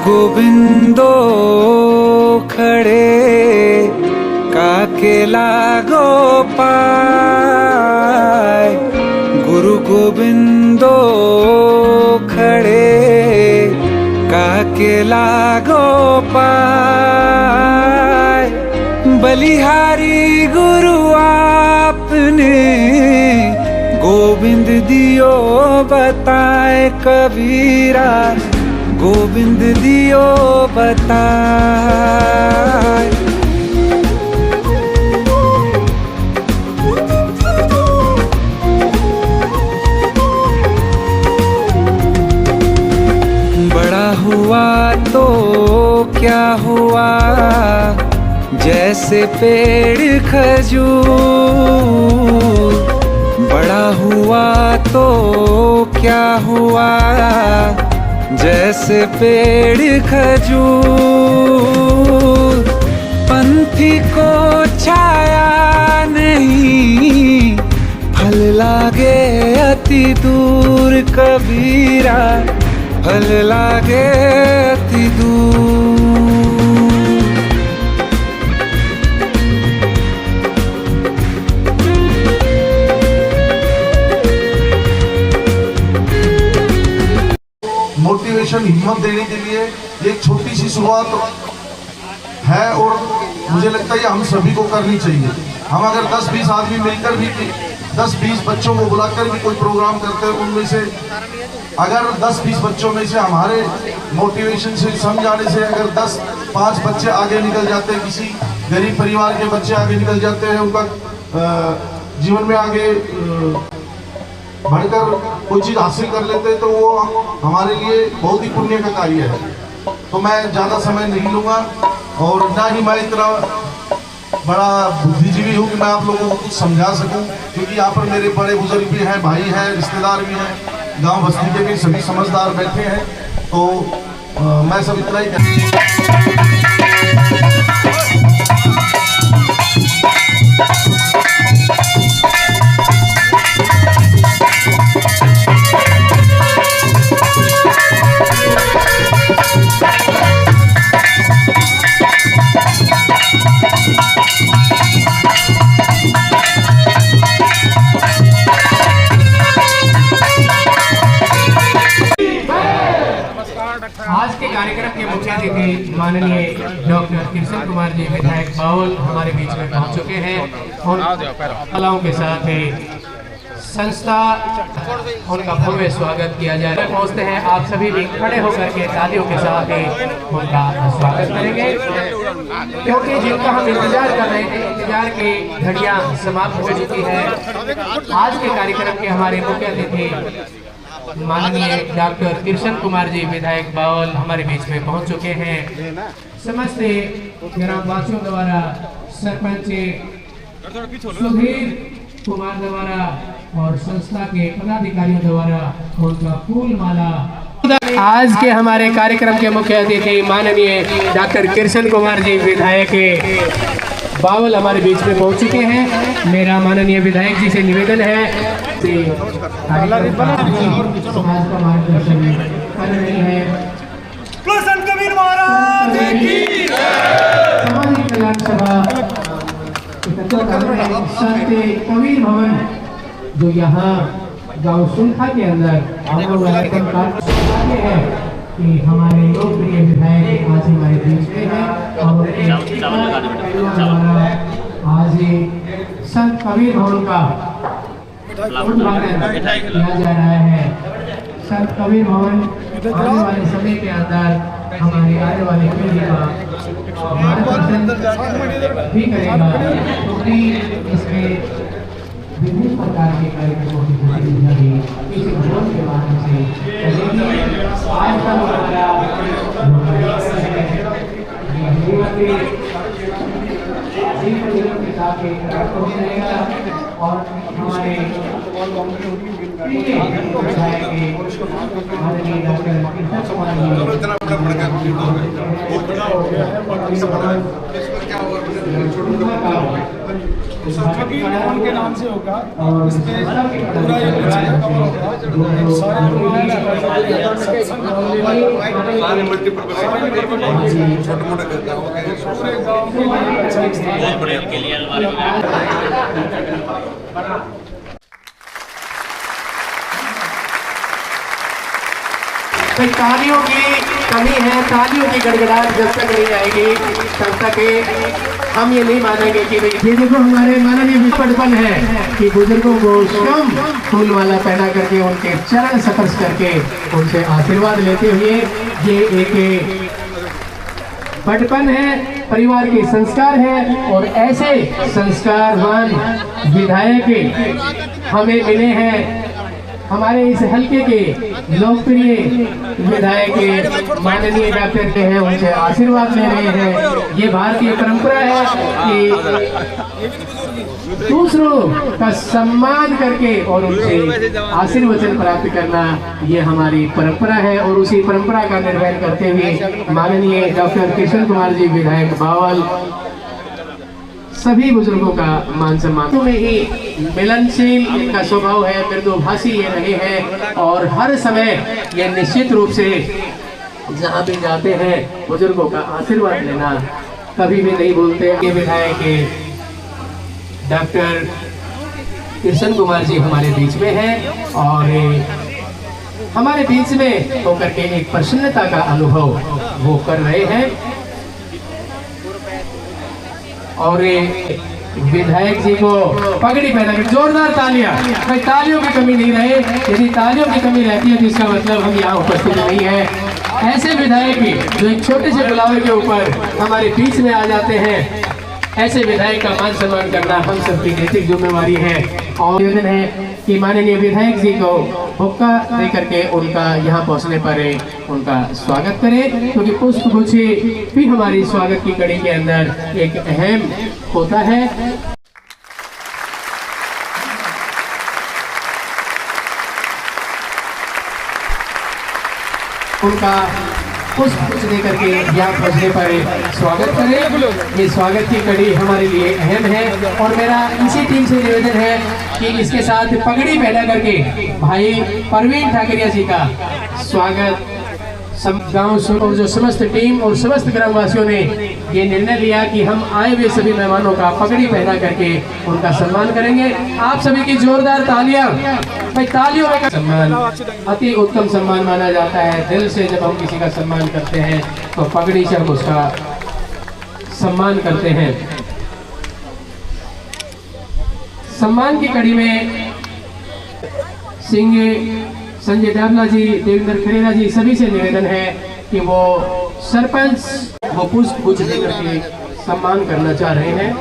गोविंदो खड़े काके लागो पाय। गुरु गोविंदो खड़े काके लागो पाय। बलिहारी गुरु आपने गोविंद दियो बताए कबीरा, गोविंद दियो बताए। बड़ा हुआ तो क्या हुआ, जैसे पेड़ खजूर। बड़ा हुआ तो क्या हुआ, जैसे पेड़ खजूर। पंथी को छाया नहीं, फल लागे अति दूर कबीरा, फल लागे अति दूर। मोटिवेशन, हिम्मत देने के लिए एक छोटी सी शुरुआत है और मुझे लगता है हम सभी को करनी चाहिए। हम अगर 10-20 आदमी मिलकर भी 10-20 बच्चों को बुलाकर भी कोई प्रोग्राम करते हैं, उनमें से अगर 10-20 बच्चों में से हमारे मोटिवेशन से समझाने से अगर 10-5 बच्चे आगे निकल जाते हैं, किसी गरीब परिवार के बच्चे आगे निकल जाते हैं, उनका जीवन में आगे बढ़कर कोई चीज़ हासिल कर लेते हैं, तो वो हमारे लिए बहुत ही पुण्य का कार्य है। तो मैं ज़्यादा समय नहीं लूँगा और ना ही मैं इतना बड़ा बुद्धिजीवी हूँ कि मैं आप लोगों को कुछ समझा सकूँ, क्योंकि यहाँ पर मेरे बड़े बुजुर्ग भी हैं, भाई हैं, रिश्तेदार भी हैं, गांव बस्ती के भी सभी समझदार बैठे हैं। तो मैं सब इतना ही आज के कार्यक्रम के मुख्य अतिथि माननीय डॉक्टर कृष्ण कुमार जी विधायक बावल हमारे बीच में पहुंच चुके हैं। कलाओं के साथ ही संस्था उनका भव्य स्वागत किया जा रहा है। पहुंचते हैं, आप सभी भी खड़े होकर के तालियों के साथ ही उनका स्वागत करेंगे, क्योंकि जिनका हम इंतजार कर रहे थे, इंतजार की घड़ियां समाप्त हो चुकी है। आज के कार्यक्रम के हमारे मुख्य अतिथि माननीय डॉक्टर कृष्ण कुमार जी विधायक बावल हमारे बीच में पहुंच चुके हैं। समस्त ग्रामवासियों द्वारा, सरपंच सुधीर कुमार द्वारा और संस्था के पदाधिकारियों द्वारा उनका फूल माला। आज के हमारे कार्यक्रम के मुख्य अतिथि माननीय डॉक्टर कृष्ण कुमार जी विधायक बावल हमारे बीच में पहुंच चुके हैं। मेरा माननीय विधायक जी से निवेदन है कि समाज का मार्गदर्शन कर रही है। कृष्ण कबीर महाराज की सामाजिक कल्याण सभा संत कबीर भवन जो यहाँ गाँव सुनखा के अंदर है कि हमारे लोकप्रिय विधायक आज हमारे बीच में हैं और आज संत कबीर भवन का उद्घाटन किया जा रहा है। संत कबीर भवन आने वाले समय के अंदर हमारे आने वाले पीढ़ी का मार्गदर्शन भी करेगा, क्योंकि इसमें विभिन्न प्रकार के कार्यक्रमों की गतिविधियां भी इस भवन के माध्यम से चलेगी। आज का हमारा जीवन के साथ एक कार्यक्रम चलेगा और हमारे माननीय डॉक्टर कृष्ण कुमार जी कबीर उनके नाम से होगा। इसमें पूरा ये कवर होगा। सारे पूरे गाँव के तालियों की कमी है, तालियों की गड़गड़ाहट जब तक नहीं आएगी तब तक हम ये नहीं मानेंगे कि भाई ये देखो हमारे माननीय बचपन है कि बुजुर्गों को स्वयं फूल माला पहना करके उनके चरण स्पर्श करके उनसे आशीर्वाद लेते हुए ये एक बचपन है, परिवार के संस्कार है और ऐसे संस्कारवान विधायक हमें मिले हैं। हमारे इस हल्के के लोकप्रिय विधायक माननीय डॉक्टर के हैं, उनसे आशीर्वाद ले रहे हैं। ये भारतीय परंपरा है कि दूसरों का सम्मान करके और उनसे आशीर्वचन प्राप्त करना ये हमारी परंपरा है और उसी परंपरा का निर्वहन करते हुए माननीय डॉक्टर कृष्ण कुमार जी विधायक बावल सभी बुजुर्गों का मान सम्मान में ही मिलनशील इनका स्वभाव है, मृदुभाषी ये रहे हैं और हर समय ये निश्चित रूप से जहाँ भी जाते हैं बुजुर्गों का आशीर्वाद लेना कभी भी नहीं भूलते। ये विधायक डॉक्टर कृष्ण कुमार जी हमारे बीच में हैं और हमारे बीच में होकर के एक प्रसन्नता का अनुभव वो कर रहे हैं और विधायक जी को पगड़ी पहना कर जोरदार तालियां। भाई तालियों की कमी नहीं रहे, यदि तालियों की कमी रहती है तो इसका मतलब हम यहाँ उपस्थित नहीं है। ऐसे विधायक भी जो एक छोटे से बुलावे के ऊपर हमारे बीच में आ जाते हैं, ऐसे विधायक का मान सम्मान करना हम सबकी नैतिक जिम्मेवारी है और निवेदन है कि माननीय विधायक जी को हुक्का दे करके उनका यहाँ पहुँचने पर उनका स्वागत करें, क्योंकि पुष्पगुच्छ भी हमारी स्वागत की कड़ी के अंदर एक अहम होता है। उनका पुष्प देकर के यहाँ पहुँचने पर स्वागत करें। ये स्वागत की कड़ी हमारे लिए अहम है और मेरा इसी टीम से निवेदन है कि इसके साथ पगड़ी पहना करके भाई परवीन ठाकरिया जी का स्वागत गांव और जो समस्त टीम और समस्त ग्रामवासियों ने ये निर्णय लिया कि हम आए हुए सभी मेहमानों का पगड़ी पहना करके उनका सम्मान करेंगे। आप सभी की जोरदार तालियां। भाई तालियों में सम्मान अति उत्तम सम्मान माना जाता है। दिल से जब हम किसी का सम्मान करते हैं तो पगड़ी से हम उसका सम्मान करते हैं। सम्मान की कड़ी में सिंह संजय डाबला जी, देवेंद्र खरेरा जी सभी से निवेदन है कि वो सरपंच वो पुष्प देकर के सम्मान करना चाह रहे हैं।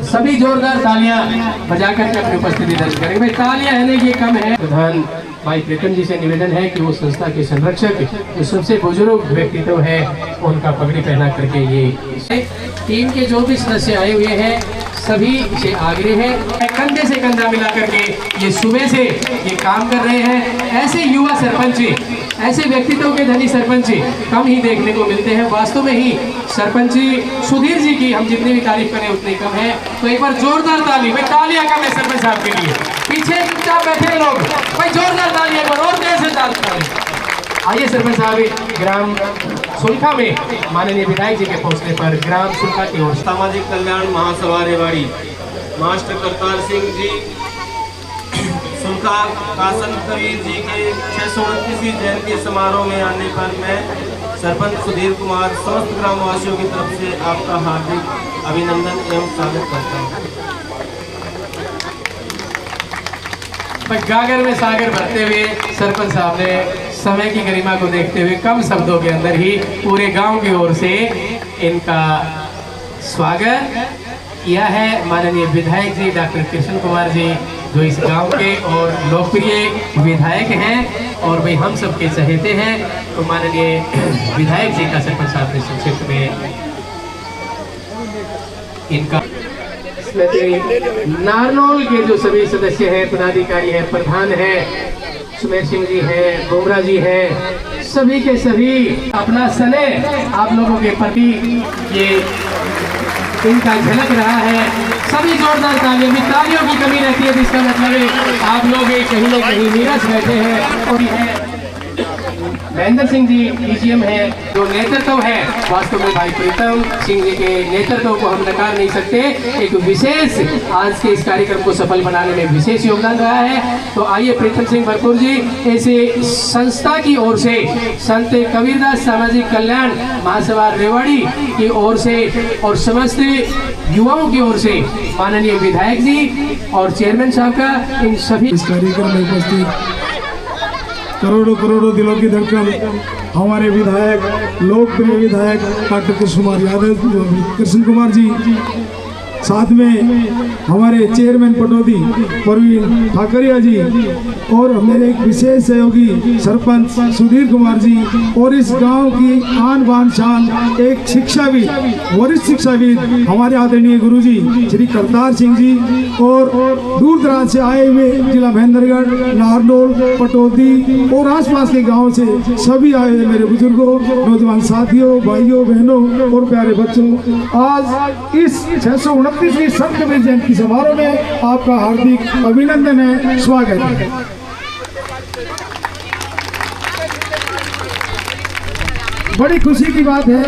सभी जोरदार तालियां बजाकर के अपनी उपस्थिति दर्ज करें। भाई तालियां है नहीं ये कम है। प्रधान भाई प्रीतम जी से निवेदन है कि वो संस्था के संरक्षक जो सबसे बुजुर्ग व्यक्तित्व है उनका पगड़ी पहना करके ये टीम के जो भी सदस्य आए हुए हैं सभी से आग्रह है कंधे से कंधा मिला करके ये सुबह से ये काम कर रहे हैं। ऐसे युवा सरपंच, ऐसे व्यक्तित्व के धनी सरपंच कम ही देखने को मिलते हैं। वास्तव में ही सरपंच सुधीर जी की हम जितनी भी तारीफ करें उतनी कम है। तो एक बार जोरदार ताली, भाई तालियां कम है सरपंच साहब के लिए। पीछे चुपचाप बैठे लोग, भाई जोरदार ताली एक बार और देर से ताली। आइए सरपंच साहब ग्राम सुलखा में माननीय विधायक जी के पहुंचने पर ग्राम सुलखा की ओर सामाजिक कल्याण महासभा रेवाड़ी मास्टर करतार सिंह जी सुलखा कासन कबीर जी के 629वीं जयंती समारोह में आने पर मैं सरपंच सुधीर कुमार समस्त ग्रामवासियों की तरफ से आपका हार्दिक अभिनंदन एवं स्वागत करता हूँ। गागर में सागर भरते हुए सरपंच साहब ने समय की गरिमा को देखते हुए कम शब्दों के अंदर ही पूरे गांव की ओर से इनका स्वागत किया है। माननीय विधायक जी डॉक्टर कृष्ण कुमार जी जो इस गांव के और लोकप्रिय विधायक हैं और भाई हम सबके चहेते हैं, तो माननीय विधायक जी का सरपंच साहब ने संक्षिप्त में इनका नारनौल के जो सभी सदस्य हैं, पदाधिकारी हैं, प्रधान है सुमेर सिंह जी हैं, बुमरा जी हैं, सभी के सभी अपना स्नेह आप लोगों के प्रति ये इनका झलक रहा है। सभी जोरदार तालियों में, तालियों की कमी रहती है जिसका मतलब है आप लोग कहीं ना कहीं नीरस बैठे हैं। और है महेंद्र सिंह जी डीजीएम है, जो नेतृत्व है वास्तव में भाई प्रीतम सिंह जी के नेतृत्व को हम नकार नहीं सकते। एक विशेष आज के इस कार्यक्रम को सफल बनाने में विशेष योगदान रहा है। तो आइए प्रीतम सिंह भरपूर जी ऐसे संस्था की ओर से संत कबीरदास सामाजिक कल्याण महासभा रेवाड़ी की ओर से और समस्त युवाओं की ओर से माननीय विधायक जी और चेयरमैन साहब का इन सभी इस कार्यक्रम में उपस्थित करोड़ों करोड़ों दिलों की धड़कन हमारे विधायक, लोकप्रिय विधायक डॉक्टर कृष्ण कुमार यादव, कृष्ण कुमार जी, साथ में हमारे चेयरमैन पटौदी प्रवीण ठाकरिया जी और मेरे एक विशेष सहयोगी सरपंच सुधीर कुमार जी और इस गांव की आन बान शान एक शिक्षाविद, वरिष्ठ शिक्षाविद हमारे आदरणीय गुरुजी श्री करतार सिंह जी और दूर दराज से आए हुए जिला महेंद्रगढ़, नारनौल, पटौदी और आसपास के गाँव से सभी आए हुए मेरे बुजुर्गों, नौजवान साथियों, भाइयों, बहनों और प्यारे बच्चों, आज इस 629वीं संत कबीर जयंती समारोह में आपका हार्दिक अभिनंदन है, स्वागत है। बड़ी खुशी की बात है,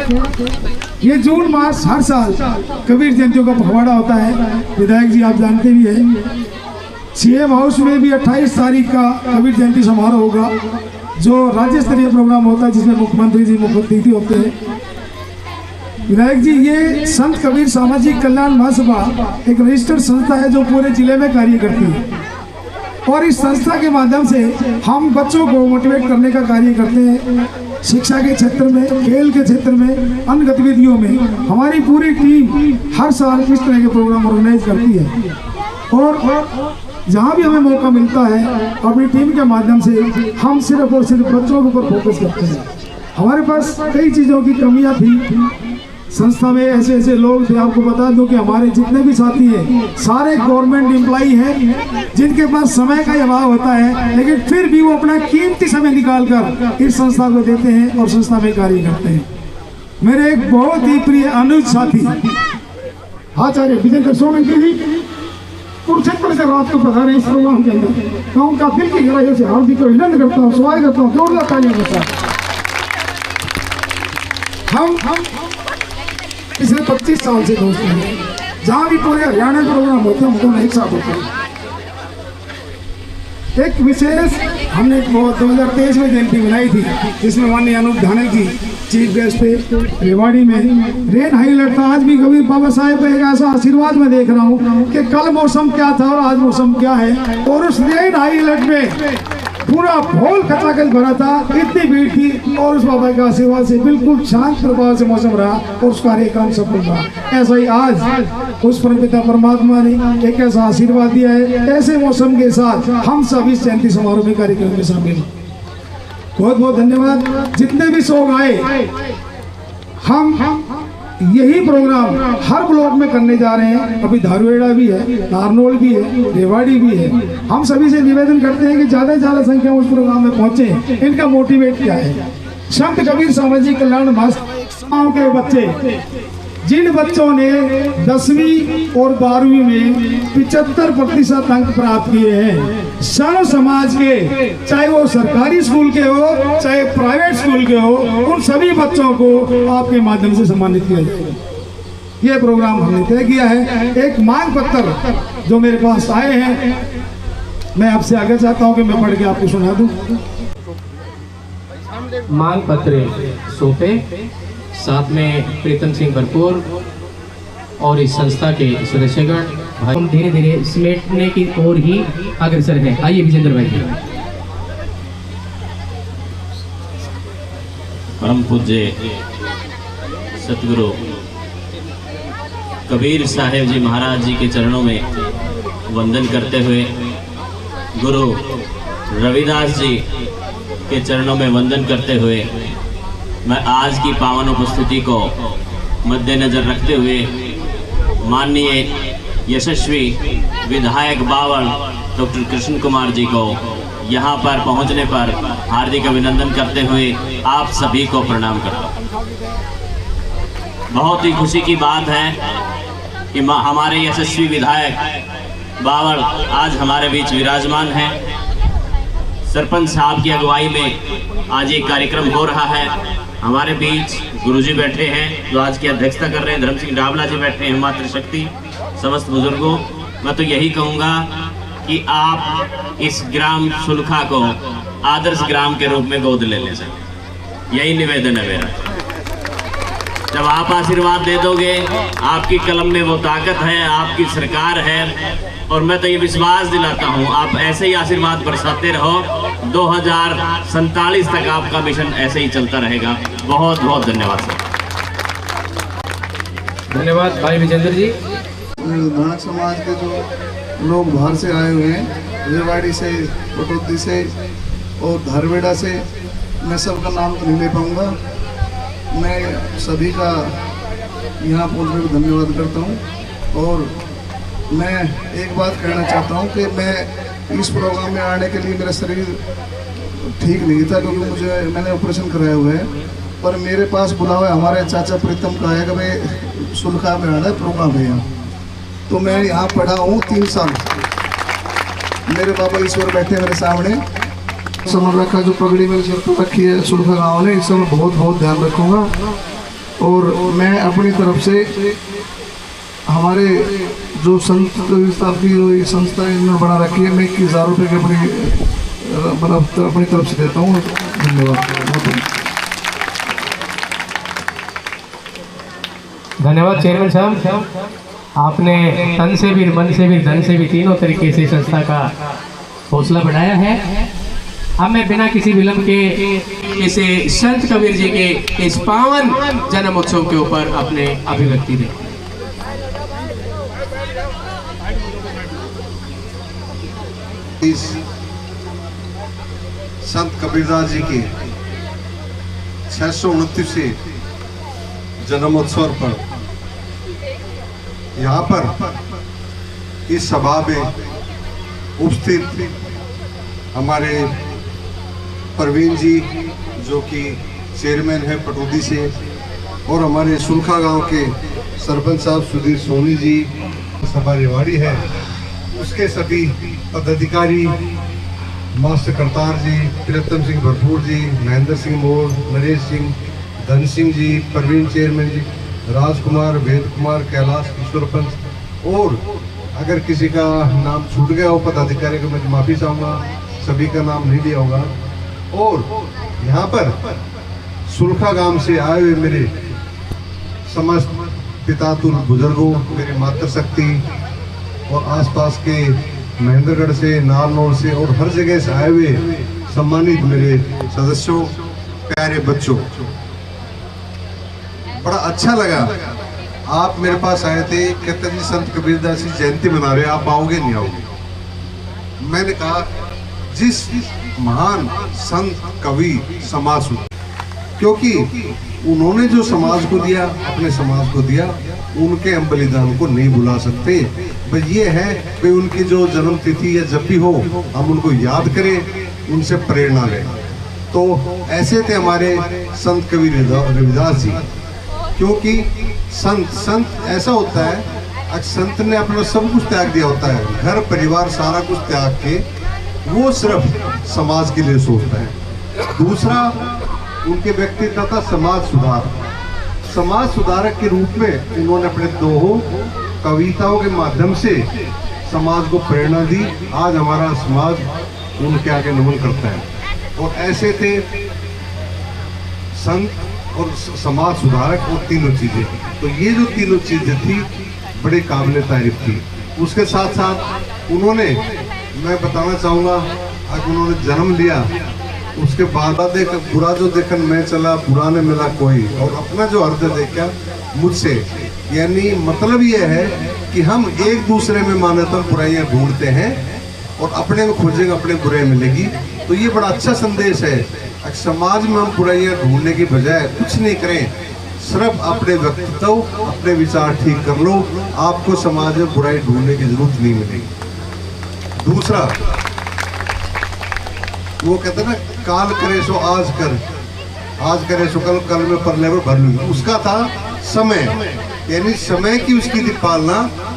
ये जून मास हर साल कबीर जयंतियों का पखवाड़ा होता है। विधायक जी आप जानते भी हैं, सीएम हाउस में भी 28 तारीख का कबीर जयंती समारोह होगा, जो राज्य स्तरीय प्रोग्राम होता है जिसमें मुख्यमंत्री जी मुख्य अतिथि होते हैं। विधायक जी, ये संत कबीर सामाजिक कल्याण महासभा एक रजिस्टर्ड संस्था है जो पूरे जिले में कार्य करती है और इस संस्था के माध्यम से हम बच्चों को मोटिवेट करने का कार्य करते हैं। शिक्षा के क्षेत्र में, खेल के क्षेत्र में, अन्य गतिविधियों में हमारी पूरी टीम हर साल इस तरह के प्रोग्राम ऑर्गेनाइज करती है और जहाँ भी हमें मौका मिलता है अपनी टीम के माध्यम से हम सिर्फ और सिर्फ बच्चों के ऊपर फोकस करते हैं। हमारे पास कई चीज़ों की कमियाँ थी संस्था में, ऐसे लोग थे। आपको बता दूं कि हमारे जितने भी साथी हैं सारे गवर्नमेंट एम्प्लॉई हैं जिनके पास समय का अभाव होता है, लेकिन फिर भी वो अपना कीमती समय निकाल कर इस संस्था को देते हैं और संस्था में कार्य करते हैं। मेरे एक बहुत ही प्रिय अनुज साथी आचार्य विजय सोमन जी कुरुक्षेत्र से रात को पधारे इस प्रोग्राम के अंदर, मैं उनका दिल की गहराइयों से हार्दिक अभिनंदन करता हूँ, स्वागत करता हूँ, जोरदार तालियों के साथ। हम पिछले 25 साल से दोस्त हैं, जहाँ भी पूरे हरियाणा प्रोग्राम होते हैं हम दोनों एक साथ होते हैं। एक विशेष हमने 2023 में जयंती मनाई थी जिसमें माननीय अनूप धानक जी चीफ गेस्ट थे रेवाड़ी में। रेन हाई अलर्ट था, आज भी कबीर बाबा साहेब का एक ऐसा आशीर्वाद मैं देख रहा हूँ कि कल मौसम क्या था और आज मौसम क्या है, और उस रेन हाई अलर्ट में पूरा भोल खचाखच भरा था, इतनी भीड़ थी और उस बाबा के आशीर्वाद से बिल्कुल शांत प्रभाव से मौसम रहा और उस कार्यक्रम सफल रहा। ऐसा ही आज उस परमपिता परमात्मा ने एक ऐसा आशीर्वाद दिया है, ऐसे मौसम के साथ हम सब इस जयंती समारोह में कार्यक्रम में शामिल। बहुत बहुत धन्यवाद। जितने भी लोग आए, हम यही प्रोग्राम हर ब्लॉक में करने जा रहे हैं। अभी धारुएड़ा भी है, नारनौल भी है, रेवाड़ी भी है। हम सभी से निवेदन करते हैं कि ज़्यादा से ज़्यादा संख्या में उस प्रोग्राम में पहुंचे। इनका मोटिवेट क्या है? संत कबीर सामाजिक कल्याण महासभा के बच्चे, जिन बच्चों ने 10वीं और 12वीं में 75% अंक प्राप्त किए हैं, सर्व समाज के, चाहे वो सरकारी स्कूल के हो चाहे प्राइवेट स्कूल के हो, उन सभी बच्चों को आपके माध्यम से सम्मानित किया जाएगा। ये प्रोग्राम हमने तय किया है। एक मांग पत्र जो मेरे पास आए हैं, मैं आपसे आगे चाहता हूँ कि मैं पढ़ के आपको सुना दूं। मांग पत्र सौंपे, साथ में प्रीतम सिंह भरपूर और इस संस्था के सदस्यगण भाई, हम धीरे धीरे समेटने की ओर ही अग्रसर है। आइए विजेंद्र भाई जी। परम पूज्य सतगुरु कबीर साहेब जी महाराज जी के चरणों में वंदन करते हुए, गुरु रविदास जी के चरणों में वंदन करते हुए, मैं आज की पावन उपस्थिति को मद्देनजर रखते हुए माननीय यशस्वी विधायक बावल डॉक्टर कृष्ण कुमार जी को यहाँ पर पहुँचने पर हार्दिक अभिनंदन करते हुए आप सभी को प्रणाम करता हूँ। बहुत ही खुशी की बात है कि हमारे यशस्वी विधायक बावल आज हमारे बीच विराजमान हैं। सरपंच साहब की अगुवाई में आज एक कार्यक्रम हो रहा है। हमारे बीच गुरुजी बैठे हैं जो आज की अध्यक्षता कर रहे हैं, धर्म सिंह डावला जी बैठे हैं, मातृशक्ति समस्त बुजुर्गों। मैं तो यही कहूँगा कि आप इस ग्राम सुलखा को आदर्श ग्राम के रूप में गोद ले लें सर, यही निवेदन है मेरा। जब आप आशीर्वाद दे दोगे, आपकी कलम में वो ताकत है, आपकी सरकार है, और मैं तो ये विश्वास दिलाता हूँ आप ऐसे ही आशीर्वाद बरसाते रहो, 2047 तक आपका मिशन ऐसे ही चलता रहेगा। बहुत बहुत धन्यवाद सर। धन्यवाद भाई विजेंद्र जी। नानक समाज के जो लोग बाहर से आए हुए हैं, रेवाड़ी से, पटौदी से और धारवेड़ा से, मैं सबका नाम तो नहीं ले पाऊँगा। मैं सभी का यहाँ पहुँचने को धन्यवाद करता हूँ। और मैं एक बात कहना चाहता हूँ कि मैं इस प्रोग्राम में आने के लिए मेरा शरीर ठीक नहीं था, क्योंकि मैंने ऑपरेशन कराया हुआ है। पर मेरे पास बुलावा हमारे चाचा प्रीतम का है कि भाई सुलखा में आना है, प्रोग्राम है यहाँ। तो मैं यहाँ पढ़ा हूँ 3 साल। मेरे बाबा ईश्वर बैठे मेरे सामने। समझ रखा जो पगड़ी मेरे सिर पर रखी है सुलखा गाँव ने, इस समय बहुत बहुत ध्यान रखूँगा। और मैं अपनी तरफ से हमारे जो संत की जो संस्था इन्होंने बना रखी है, मैं 21,000 रुपये की अपनी तरफ से देता हूँ। धन्यवाद चेयरमैन साहब, आपने तन से भी, मन से भी, धन से भी, तीनों तरीके से संस्था का हौसला बढ़ाया है। अब मैं बिना किसी विलंब के इसे संत कबीर जी के इस पावन जन्म उत्सव के ऊपर अपने अभिव्यक्ति दें। संत कबीरदास जी के 629 जन्मोत्सव पर यहाँ पर इस सभा में उपस्थित हमारे प्रवीण जी जो कि चेयरमैन है पटौदी से, और हमारे सुलखा गांव के सरपंच साहब सुधीर सोनी जी, सभा रेवाड़ी है, उसके सभी पदाधिकारी, मास्टर करतार जी, प्रीतम सिंह भरपूर जी, महेंद्र सिंह मोर, नरेश सिंह, धन सिंह जी, प्रवीण चेयरमैन जी, राजकुमार, वेद कुमार, कैलाश, ईश्वर पंच, और अगर किसी का नाम छूट गया हो पदाधिकारी को मैं माफ़ी चाहूँगा, सभी का नाम नहीं लिया होगा। और यहाँ पर सुलखा गांव से आए हुए मेरे समस्त पितातुल बुजुर्गों, मेरी मातृशक्ति और आसपास के महेंद्रगढ़ से, नारनौल से और हर जगह से आए हुए सम्मानित मेरे सदस्यों, प्यारे बच्चों, बड़ा अच्छा लगा। आप मेरे पास आए थे, कहते जी संत कबीरदास की जयंती मना रहे, आप आओगे नहीं आओगे? मैंने कहा जिस महान संत कवि समाज को, क्योंकि उन्होंने जो समाज को दिया, अपने समाज को दिया, उनके हम बलिदान को नहीं भुला सकते। बस ये है कि उनकी जो जन्म तिथि या जब भी हो हम उनको याद करें, उनसे प्रेरणा लें। तो ऐसे थे हमारे संत कवि रविदास जी। क्योंकि संत ऐसा होता है, संत ने अपना सब कुछ त्याग दिया होता है, घर परिवार सारा कुछ त्याग के वो सिर्फ समाज के लिए सोचता है। दूसरा उनके व्यक्तित्व था समाज सुधारक के रूप में उन्होंने अपने दोहों कविताओं के माध्यम से समाज को प्रेरणा दी। आज हमारा समाज उनके आगे नमन करता है। और ऐसे थे संत और समाज सुधारक, और तीनों चीजें। तो ये जो तीनों चीजें थी बड़े काबिल तारीफ थी। उसके साथ साथ उन्होंने, मैं बताना चाहूँगा, आज उन्होंने जन्म लिया, उसके बाद देख बुरा जो देखन मैं चला, बुरा ने मिला कोई, और अपना जो हृदय देखा मुझसे। यानी मतलब ये है कि हम एक दूसरे में मान्यता बुराइयाँ ढूंढते हैं और अपने में खोजेंगे, अपने बुराई मिलेगी। तो ये बड़ा अच्छा संदेश है। समाज में हम बुराइयाँ ढूंढने की बजाय कुछ नहीं करें, सिर्फ अपने व्यक्तित्व, अपने विचार ठीक कर लो, आपको समाज में बुराई ढूंढने की जरूरत नहीं मिलेगी। दूसरा वो कहते हैं ना, काल करे सो आज कर, आज करे सो कल, कल में परले में भर लूंगी। उसका था समय। यानी समय की उसकी थी पालना,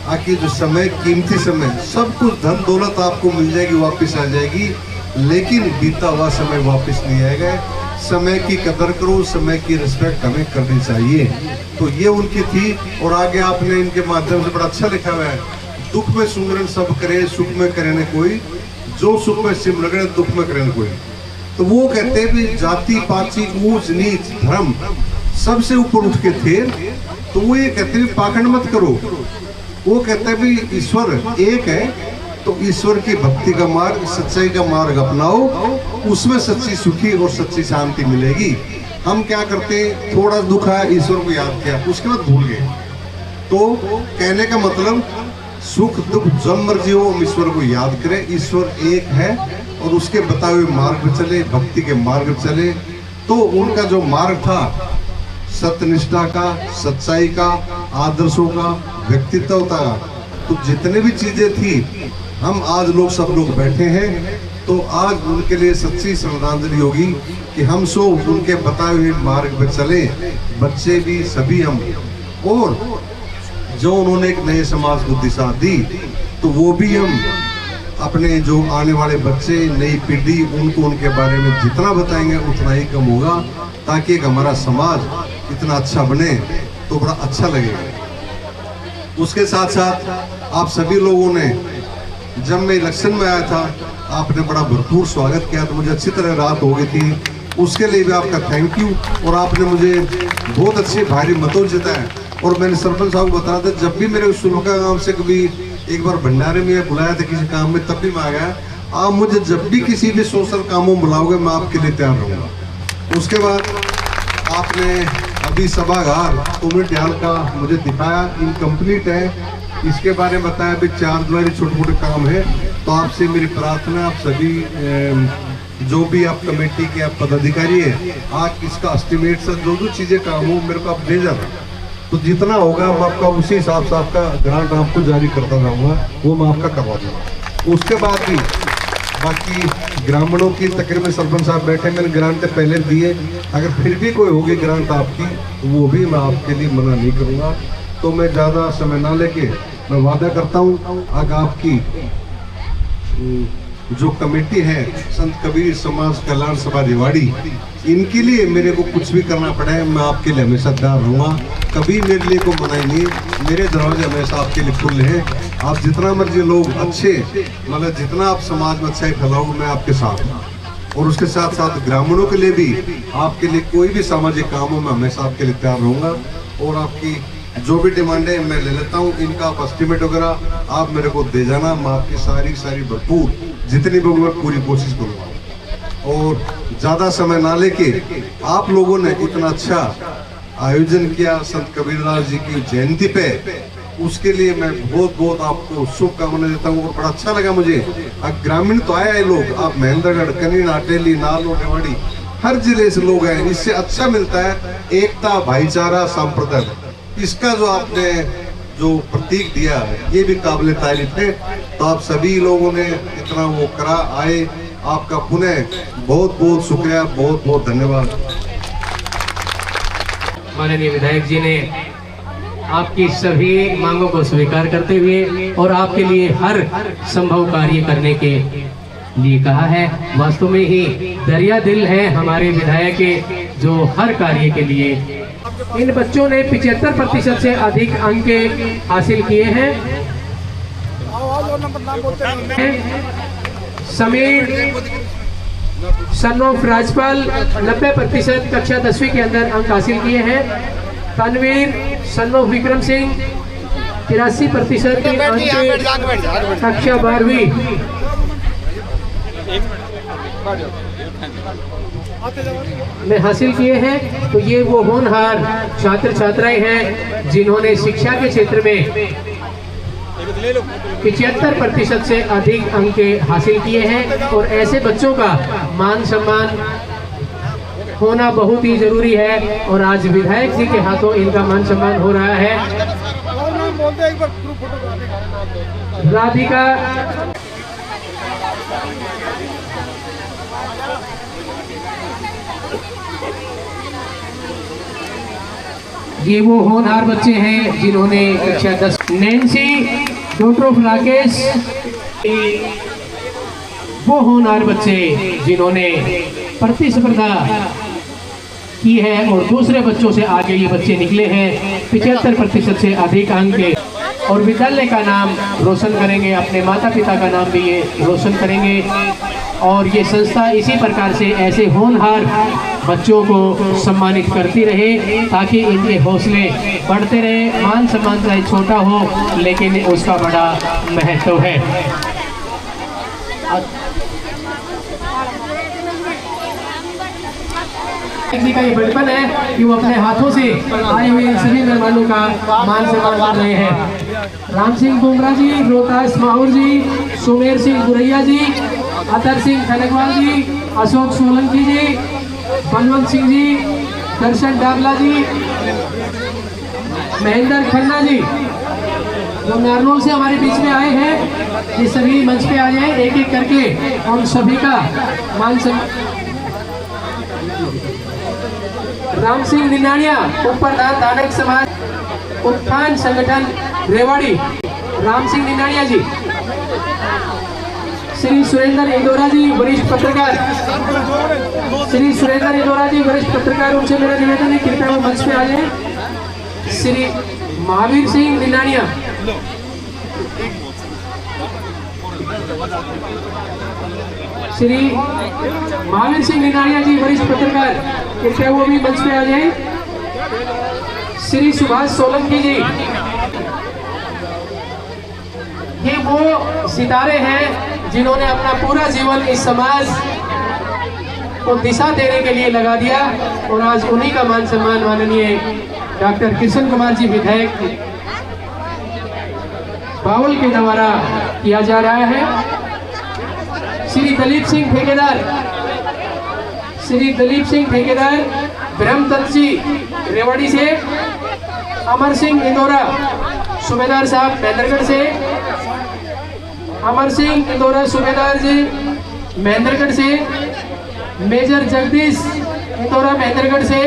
आखिर जो समय, कीमती समय, सब कुछ धन दौलत आपको मिल जाएगी, वापस आ जाएगी, लेकिन बीता हुआ समय वापस नहीं आएगा। समय की कदर करो, समय की रिस्पेक्ट हमें करनी चाहिए। तो ये उनकी थी। और आगे आपने इनके माध्यम से बड़ा अच्छा लिखा हुआ है, दुख में सुमरन सब करे, सुख में करे न कोई, जो सुख में सिमरन करे दुख में करे न कोई। तो वो कहते हैं भी जाति पाति ऊंच नीच धर्म सबसे ऊपर उठ के थे। तो वो ये कहते हैं पाखंड मत करो। वो कहते हैं भी ईश्वर एक है, तो ईश्वर की भक्ति का मार्ग, सच्चाई का मार्ग अपनाओ, उसमें सच्ची सुखी और सच्ची शांति मिलेगी। हम क्या करते, थोड़ा दुख आया ईश्वर को याद किया, उसके बाद भूल गए। तो कहने का मतलब सुख दुख जब मर्जी हो हम ईश्वर को याद करें। ईश्वर एक है और उसके बताए हुए मार्ग पर चले, भक्ति के मार्ग पर चले। तो उनका जो मार्ग था सत्यनिष्ठा का, सच्चाई का, आदर्शों का, व्यक्तित्व का, तो जितने भी चीजें थी, हम आज लोग सब लोग बैठे हैं, तो आज उनके लिए सच्ची श्रद्धांजलि होगी कि हम सब उनके बताए हुए मार्ग पर चले, बच्चे भी सभी हम। और जो उन्होंने एक नए समाज को दिशा दी, तो वो भी हम अपने जो आने वाले बच्चे, नई पीढ़ी, उनको उनके बारे में जितना बताएंगे उतना ही कम होगा, ताकि एक हमारा समाज इतना अच्छा बने तो बड़ा अच्छा लगेगा। उसके साथ साथ आप सभी लोगों ने, जब मैं इलेक्शन में आया था, आपने बड़ा भरपूर स्वागत किया, तो मुझे अच्छी तरह रात हो गई थी, उसके लिए भी आपका थैंक यू। और आपने मुझे बहुत अच्छे भारी मतों जिताया। और मैंने सरपंच साहब को बताया था, जब भी मेरे सुलका गांव से कभी एक बार भंडारे में बुलाया था किसी काम में, तब भी मैं आ गया। आप मुझे जब भी किसी भी सोशल कामों में बुलाओगे, मैं आपके लिए तैयार रहूँगा। उसके बाद आपने अभी सभागार उमरट्याल का मुझे दिखाया, इनकम्प्लीट है, इसके बारे में बताया। अभी 4 द्वारी छोटे मोटे काम है। तो आपसे मेरी प्रार्थना, आप सभी जो भी आप कमेटी के आप पदाधिकारी है, आज इसका एस्टिमेट से जो चीजें काम हो मेरे को आप दे जाना, तो जितना होगा मैं आपका उसी हिसाब से आपका ग्रांट आपको जारी करता जाऊंगा, वो मैं आपका करवा दूंगा। उसके बाद भी बाकी ग्रामीणों की तकरीबन सरपंच साहब बैठे, मैंने ग्रांट पहले दिए, अगर फिर भी कोई होगी ग्रांट आपकी, तो वो भी मैं आपके लिए मना नहीं करूंगा। तो मैं ज़्यादा समय ना लेके मैं वादा करता हूँ, अगर आपकी जो कमेटी है संत कबीर समाज कल्याण सभा रेवाड़ी, इनके लिए मेरे को कुछ भी करना पड़े, मैं आपके लिए हमेशा तैयार रहूँगा। कभी मेरे लिए को मनाई नहीं, मेरे दरवाजे हमेशा आपके लिए खुले हैं। आप जितना मर्जी लोग अच्छे, मतलब जितना आप समाज में अच्छाई फैलाओ, मैं आपके साथ हूँ। और उसके साथ साथ ग्रामीणों के लिए भी, आपके लिए कोई भी सामाजिक काम हो, मैं हमेशा आपके लिए तैयार रहूँगा। और आपकी जो भी डिमांड है मैं ले लेता हूँ, इनका आप एस्टिमेट वगैरह आप मेरे को दे जाना, मैं आपकी सारी भरपूर जितनी भी मैं पूरी कोशिश करूँगा। और ज़्यादा समय ना लेके, आप लोगों ने इतना अच्छा आयोजन किया संत कबीरदास जी की जयंती पे, उसके लिए मैं बहुत बहुत आपको शुभकामनाएं देता हूँ। और बड़ा अच्छा लगा मुझे, अब ग्रामीण तो आया है लोग, आप महेंद्रगढ़, कनीन, आटेली, नाल, रेवाड़ी, हर जिले से लोग हैं। इससे अच्छा मिलता है एकता, भाईचारा, सांप्रदाय। इसका जो आपने जो प्रतीक दिया है, ये भी काबिल तारीफ है। तो आप सभी लोगों ने इतना वो करा, आए, आपका पुनः बहुत बहुत शुक्रिया, बहुत बहुत धन्यवाद। माननीय विधायक जी ने आपकी सभी मांगों को स्वीकार करते हुए और आपके लिए हर संभव कार्य करने के लिए कहा है। वास्तव में ही दरिया दिल है हमारे विधायक के, जो हर कार्य के लिए। इन बच्चों ने 75% से अधिक अंक हासिल किए हैं। समीर सन ऑफ राजपाल 90% कक्षा 10वीं के अंदर अंक हासिल किए हैं। तनवीर सन ऑफ विक्रम सिंह 83% के अंक कक्षा 12वीं में हासिल किए हैं। तो ये वो होनहार छात्र छात्राएं हैं जिन्होंने शिक्षा के क्षेत्र में 75% से अधिक अंक हासिल किए हैं। और ऐसे बच्चों का मान सम्मान होना बहुत ही जरूरी है। और आज विधायक जी के हाथों इनका मान सम्मान हो रहा है। राधिका ये वो होनहार बच्चे हैं जिन्होंने कक्षा 10 नैन्सी डॉक्टर ऑफ राकेश, वो होनहार बच्चे जिन्होंने प्रतिस्पर्धा की है और दूसरे बच्चों से आगे ये बच्चे निकले हैं। 75% से अधिक अंक और विद्यालय का नाम रोशन करेंगे, अपने माता पिता का नाम भी ये रोशन करेंगे। और ये संस्था इसी प्रकार से ऐसे होनहार बच्चों को सम्मानित करती रहे ताकि इनके हौसले बढ़ते रहे। मान सम्मान चाहे छोटा हो लेकिन उसका बड़ा महत्व है। किसी का ये बचपन है कि वो अपने हाथों से आए हुए सभी मेहमानों का मान सम्मान कर रहे हैं। राम सिंह बुमरा जी, रोहतास माहौर जी, सुमेर सिंह गुरैया जी, अतर सिंह खनकवाल जी, अशोक सोलंकी जी, बलवंत सिंह जी, दर्शन डाबला जी, महेंद्र खन्ना जी, जो नारनौल से हमारे बीच में आए हैं, ये सभी मंच पे आ जाए एक एक करके और सभी का मान सम्मान। राम सिंह निनानिया, उप प्रधान दानक समाज उत्थान संगठन रेवाड़ी, राम सिंह निनानिया जी। श्री सुरेंद्र इंदौरा जी, वरिष्ठ पत्रकार, श्री सुरेंद्र इंदौरा जी वरिष्ठ पत्रकार, उनसे मेरा निवेदन है कृपया वो मंच पे आ जाए। श्री महावीर सिंह निनानिया, श्री महावीर सिंह निनानिया जी वरिष्ठ पत्रकार, कृपया वो भी मंच पे आ जाए। श्री सुभाष सोलंकी जी, ये वो सितारे हैं जिन्होंने अपना पूरा जीवन इस समाज को दिशा देने के लिए लगा दिया और आज उन्हीं का मान सम्मान माननीय डॉक्टर किशन कुमार जी विधायक बावल के द्वारा किया जा रहा है। श्री दलीप सिंह ठेकेदार, श्री दलीप सिंह ठेकेदार ब्रह्मदत्त जी रेवाड़ी से, अमर सिंह इंदौरा सूबेदार साहब महेंद्रगढ़ से, अमर सिंह इंदौरा सूबेदार जी महेंद्रगढ़ से, मेजर जगदीश इंदौरा महेंद्रगढ़ से,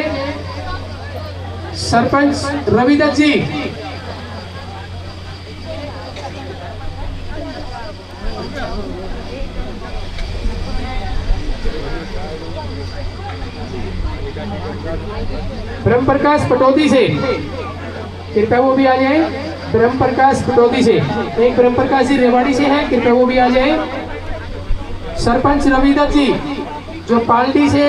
सरपंच रविदत्त जी, ब्रह्म प्रकाश पटौदी से, कृपया वो भी आ जाए। ब्रह्म प्रकाश पटौदी से, एक ब्रह्म प्रकाश जी रेवाड़ी से है, कृपया वो भी आ जाए। सरपंच रविदत्त जी जो पाल्टी से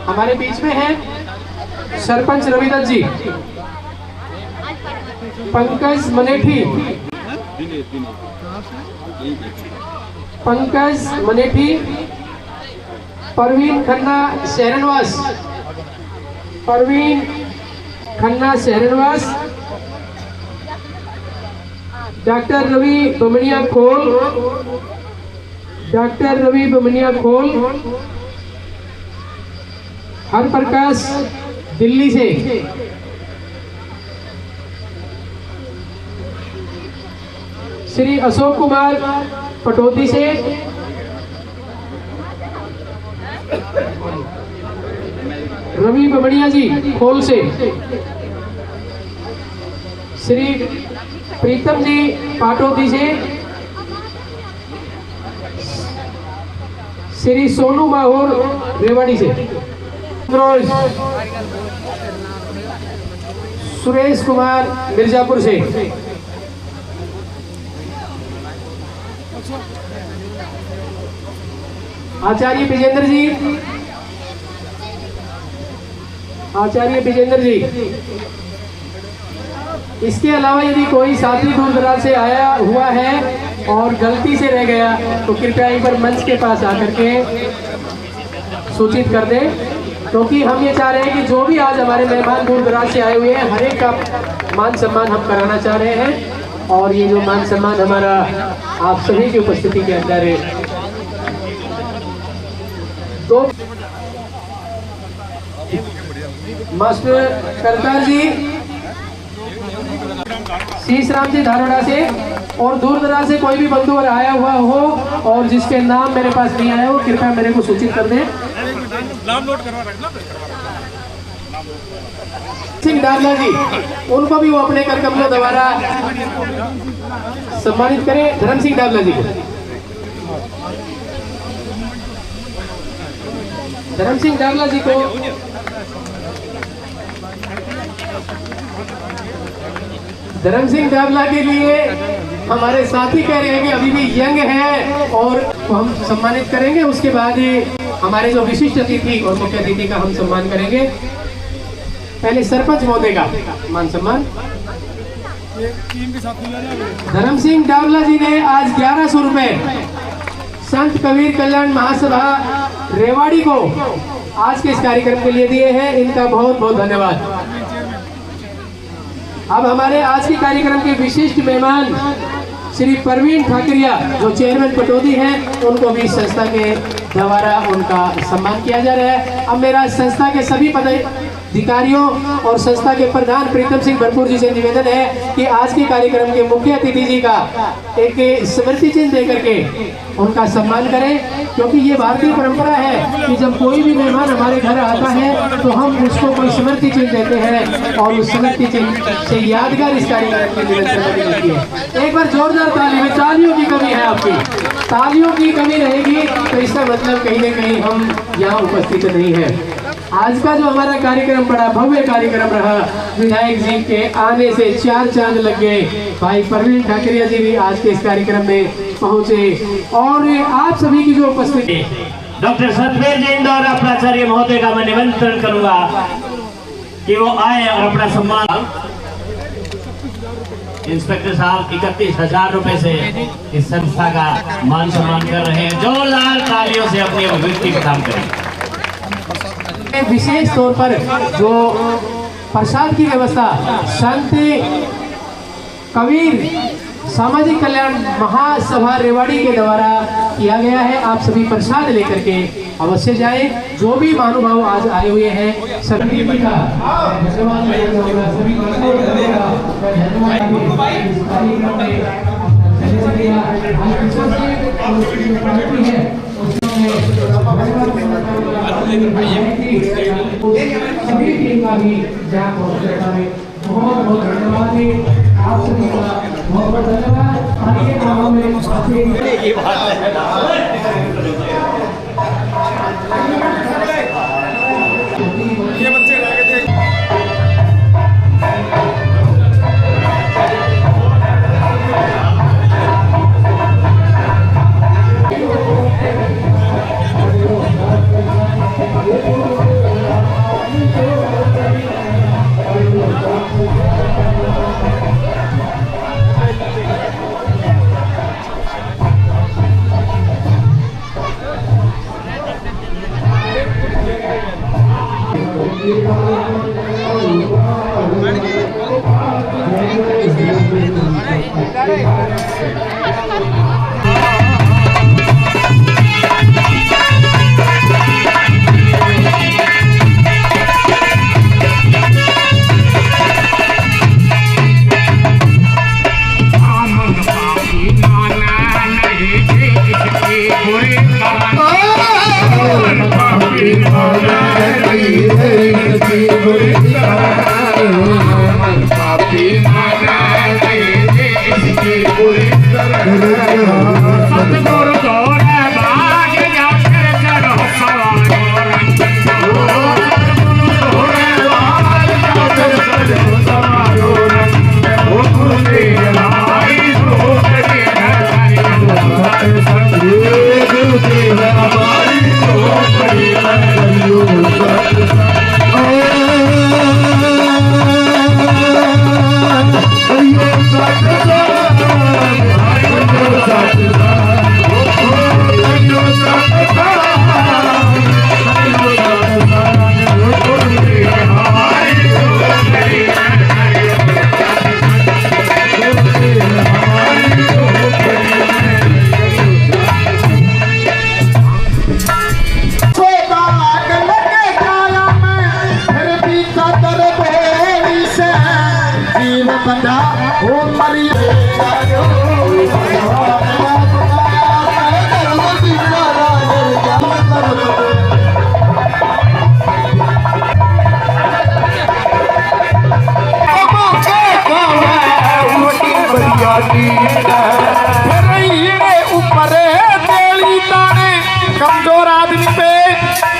हमारे बीच में है, सरपंच रविदत्त जी। पंकज मनेठी, पंकज मनेठी, परवीन खन्ना शहरनवास, परवीन खन्ना शहरनवास, डॉक्टर रवि बमनिया खोल, डॉक्टर रवि बमनिया खोल, हर प्रकाश दिल्ली से, श्री अशोक कुमार पटौदी से, रवि बमनिया जी खोल से, श्री प्रीतम जी पाटौदी से, श्री सोनू माहौर रेवाड़ी से, सुरेश कुमार मिर्जापुर से, आचार्य विजेंद्र जी, आचार्य विजेंद्र जी। इसके अलावा यदि कोई साथी दूर दराज से आया हुआ है और गलती से रह गया तो कृपया एक बार मंच के पास आकर के सूचित कर दें, क्योंकि हम ये चाह रहे हैं कि जो भी आज हमारे मेहमान दूर दराज से आए हुए हैं हर एक का मान सम्मान हम कराना चाह रहे हैं। और ये जो मान सम्मान हमारा आप सभी की उपस्थिति के अंदर है, तो मास्टर करतार जी, शीश राम जी धारोड़ा से, और दूर दराज से कोई भी बंधु और आया हुआ हो और जिसके नाम मेरे पास नहीं आया हो कृपया मेरे को सूचित कर दें। नाम नोट करवा रखना। सिंह डावला जी, उनको भी वो अपने कर कमलों द्वारा सम्मानित करें। धर्म सिंह डावला जी को, धर्म सिंह डावला जी को धर्म सिंह डावला के लिए हमारे साथी कह रहे हैं कि अभी भी यंग है और हम सम्मानित करेंगे। उसके बाद ही हमारे जो विशिष्ट अतिथि और मुख्य अतिथि का हम सम्मान करेंगे। पहले सरपंच महोदय का मान सम्मान। धर्म सिंह डावला जी ने आज 1100 रुपए संत कबीर कल्याण महासभा रेवाड़ी को आज के इस कार्यक्रम के लिए दिए हैं। इनका बहुत बहुत धन्यवाद। अब हमारे आज के कार्यक्रम के विशिष्ट मेहमान श्री प्रवीण ठाकरिया जो चेयरमैन पटौदी हैं, उनको भी संस्था के द्वारा उनका सम्मान किया जा रहा है। अब मेरा संस्था के सभी पदाधिकारियों और संस्था के प्रधान प्रीतम सिंह भरपूर जी से निवेदन है कि आज के कार्यक्रम के मुख्य अतिथि जी का एक स्मृति चिन्ह देकर के उनका सम्मान करें, क्योंकि ये भारतीय परंपरा है कि जब कोई भी मेहमान हमारे घर आता है तो हम उसको कोई स्मृति चिन्ह देते हैं और उस स्मृति चिन्ह से यादगार इस कार्यक्रम की निरंतरता रहती है। एक बार जोरदार ताली में, तालियों की कमी है आपकी, तालियों की कमी रहेगी तो इसका मतलब कहीं ना कहीं हम यहाँ उपस्थित नहीं है। आज का जो हमारा कार्यक्रम बड़ा भव्य कार्यक्रम रहा, विधायक जी के आने से 4 चांद लग गए। भाई प्रवीण ठाकरिया जी भी आज के इस कार्यक्रम में पहुंचे और आप सभी की जो उपस्थिति, डॉक्टर सतवीर जी इंदौर प्राचार्य महोदय का मैं निमंत्रण करूंगा कि वो आए और अपना सम्मान। इंस्पेक्टर साहब 31,000 रुपए से इस संस्था का मान सम्मान कर रहे हैं। जोरदार तालियों से अपनी अभिव्यक्ति का काम करें। विशेष तौर पर जो प्रसाद की व्यवस्था संत कबीर सामाजिक कल्याण महासभा रेवाड़ी के द्वारा किया गया है। आप सभी प्रसाद लेकर के अवश्य जाएं। जो भी महानुभाव आज आए हुए हैं सभी का सभी टीम का भी जहाँ पहुँचता है बहुत बहुत धन्यवाद है। आप सभी का बहुत बहुत धन्यवाद। आगे कामों में ये बच्चे लगे थे। पापी माना इसकी बुरी तरह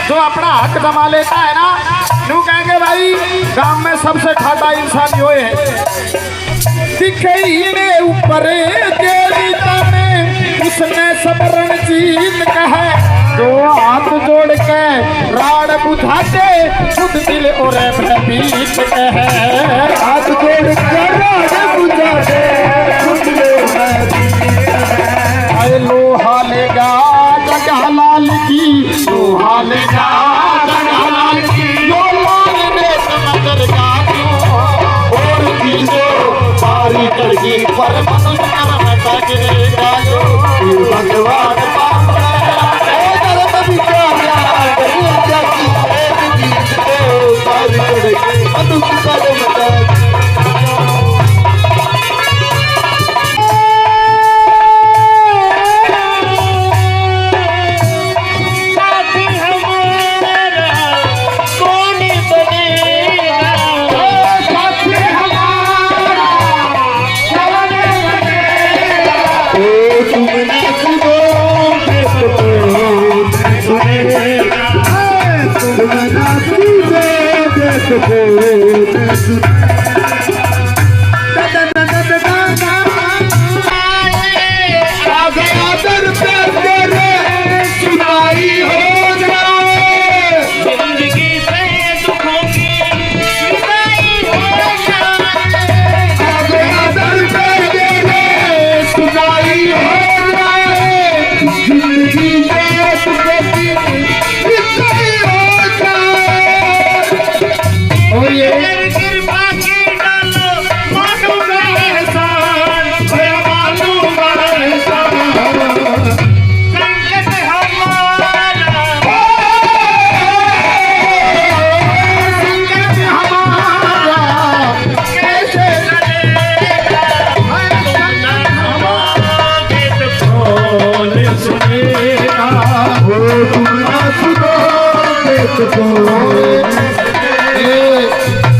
जो अपना हक जमा लेता है ना, यूं कहेंगे भाई गांव में सबसे ठाटा इंसान यो है। दिखे ने ऊपर उसने सब रणजीत कहे, दो हाथ जोड़ के राड बुझाते खुद दिल और भयभीत कहे, हाथ जोड़ के राड बुझाते खुद दिल भयभीत। लोहा लेगा जगह लाल की, लोहा लेगा जगह लाल की, जो लाल ने समझ का और चीजों सारी करगी पर मनुष्य में गिरेगा जो भगवान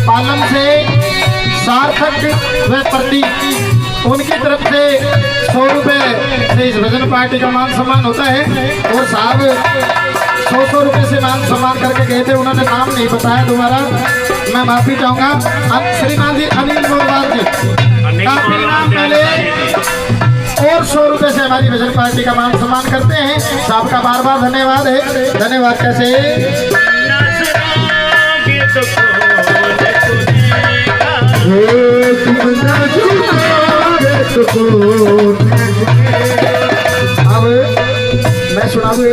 पालन से सार्थक व प्रतीक उनकी तरफ से 100 रुपए से इस भजन पार्टी का मान सम्मान होता है। और साहब 100 रुपए से मान सम्मान करके गए थे, उन्होंने नाम नहीं बताया दोबारा, मैं माफी चाहूंगा। श्रीमान जी अनिल मोरवाल जी काफी नाम पहले और 100 रुपए से हमारी भजन पार्टी का मान सम्मान करते हैं। साहब का बार बार धन्यवाद है। धन्यवाद। कैसे अब मैं सुना दूं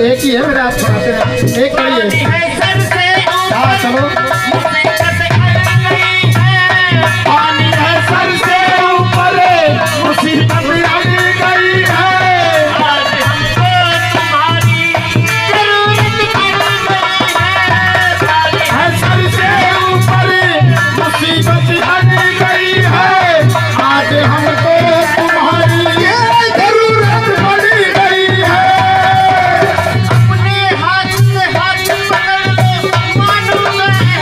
एक ही है, मेरे आप सुनाते हैं, एक कड़ी है। हाँ चलो। पानी है सर से ऊपर मुसीबत आई गई है, सर से ऊपर मुसीबत आई गई है, आज हमको तुम्हारी जरूरत पड़ी गई है। अपने हाथ से हाथ पकड़ लो मानो सुने